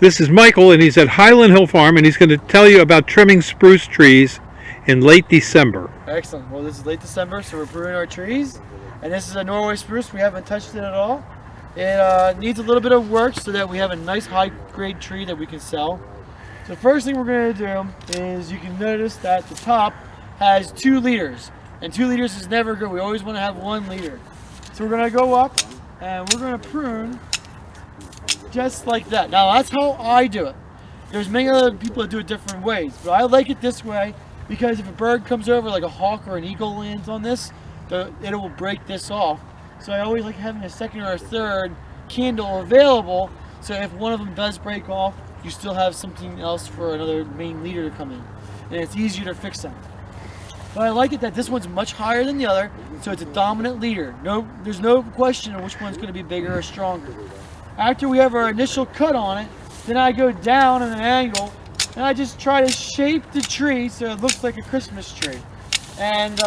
This is Michael, and he's at Highland Hill Farm, and he's going to tell you about trimming spruce trees in late December. Excellent. Well, this is late December, so we're pruning our trees, and this is a Norway spruce. We haven't touched it at all. It needs a little bit of work so that we have a nice high-grade tree that we can sell. So the first thing we're going to do is you can notice that the top has 2 leaders, and 2 leaders is never good. We always want to have 1 leader. So we're going to go up, and we're going to prune just like that. Now that's how I do it. There's many other people that do it different ways, but I like it this way because if a bird comes over, like a hawk or an eagle lands on this, it will break this off. So I always like having a second or a third candle available, so if one of them does break off, you still have something else for another main leader to come in, and it's easier to fix them. But I like it that this one's much higher than the other, so it's a dominant leader. There's no question of which one's going to be bigger or stronger. After we have our initial cut on it, then I go down at an angle and I just try to shape the tree so it looks like a Christmas tree. And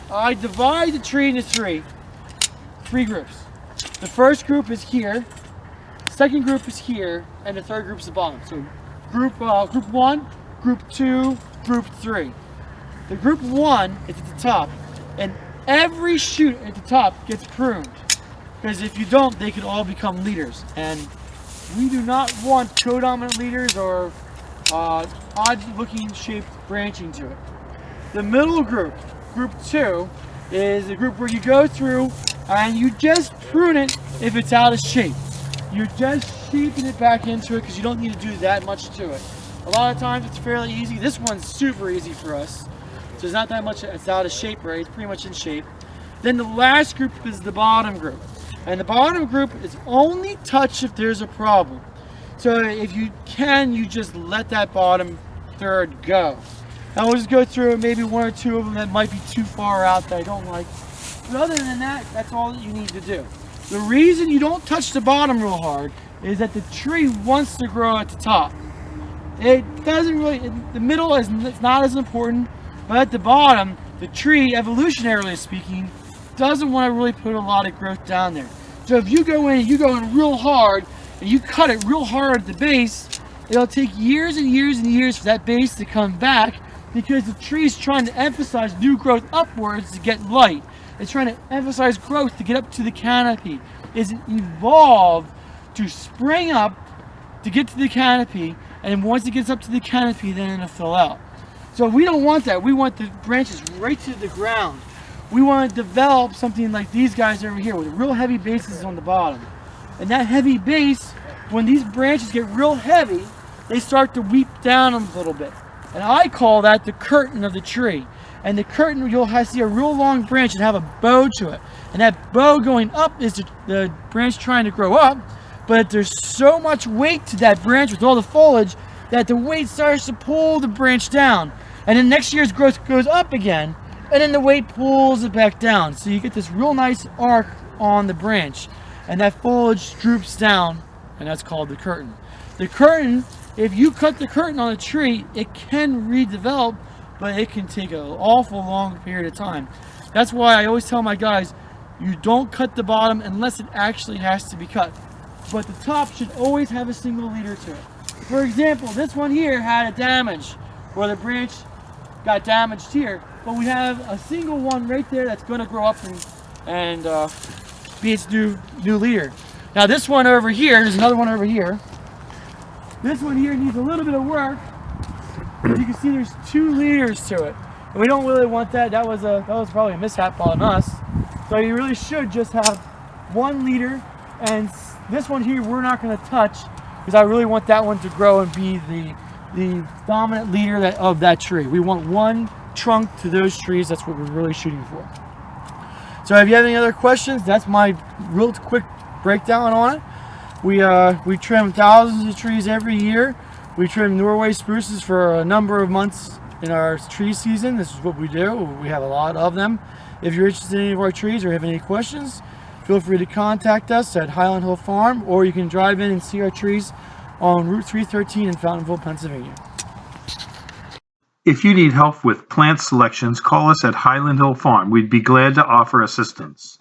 I divide the tree into three groups. The first group is here, the second group is here, and the third group is the bottom. So group 1, group 2, group 3. The group 1 is at the top, and every shoot at the top gets pruned. Because if you don't, they could all become leaders, and we do not want codominant leaders or odd-looking shaped branching to it. The middle group, group 2, is the group where you go through and you just prune it if it's out of shape. You're just shaping it back into it because you don't need to do that much to it. A lot of times it's fairly easy. This one's super easy for us, so there's not that much it's out of shape, right? It's pretty much in shape. Then the last group is the bottom group. And the bottom group is only touched if there's a problem. So if you can, you just let that bottom third go. Now we'll just go through maybe 1 or 2 of them that might be too far out that I don't like. But other than that, that's all that you need to do. The reason you don't touch the bottom real hard is that the tree wants to grow at the top. It doesn't really, the middle is not as important, but at the bottom, the tree, evolutionarily speaking, doesn't want to really put a lot of growth down there. So if you go in real hard and you cut it real hard at the base, it'll take years and years and years for that base to come back because the tree's trying to emphasize new growth upwards to get light. It's trying to emphasize growth to get up to the canopy. It's evolved to spring up to get to the canopy, and once it gets up to the canopy, then it'll fill out. So we don't want that. We want the branches right to the ground. We want to develop something like these guys over here with real heavy bases on the bottom. And that heavy base, when these branches get real heavy, they start to weep down a little bit. And I call that the curtain of the tree. And the curtain, you'll see a real long branch and have a bow to it. And that bow going up is the branch trying to grow up, but there's so much weight to that branch with all the foliage that the weight starts to pull the branch down. And then next year's growth goes up again, and then the weight pulls it back down. So you get this real nice arc on the branch, and that foliage droops down, and that's called the curtain. The curtain, if you cut the curtain on a tree, it can redevelop, but it can take an awful long period of time. That's why I always tell my guys, you don't cut the bottom unless it actually has to be cut. But the top should always have a single leader to it. For example, this one here had a damage where the branch got damaged here, but we have a single one right there that's going to grow up and be its new leader. Now this one over here, there's another one over here. This one here needs a little bit of work. As you can see, there's 2 leaders to it, and we don't really want that. That was probably a mishap on us. So you really should just have 1 leader, and this one here we're not going to touch because I really want that one to grow and be the dominant leader of that tree. We want 1 trunk to those trees. That's what we're really shooting for. So if you have any other questions, that's my real quick breakdown on it. We trim thousands of trees every year. We trim Norway spruces for a number of months in our tree season. This is what we do. We have a lot of them. If you're interested in any of our trees or have any questions, feel free to contact us at Highland Hill Farm, or you can drive in and see our trees on Route 313 in Fountainville, Pennsylvania. If you need help with plant selections, call us at Highland Hill Farm. We'd be glad to offer assistance.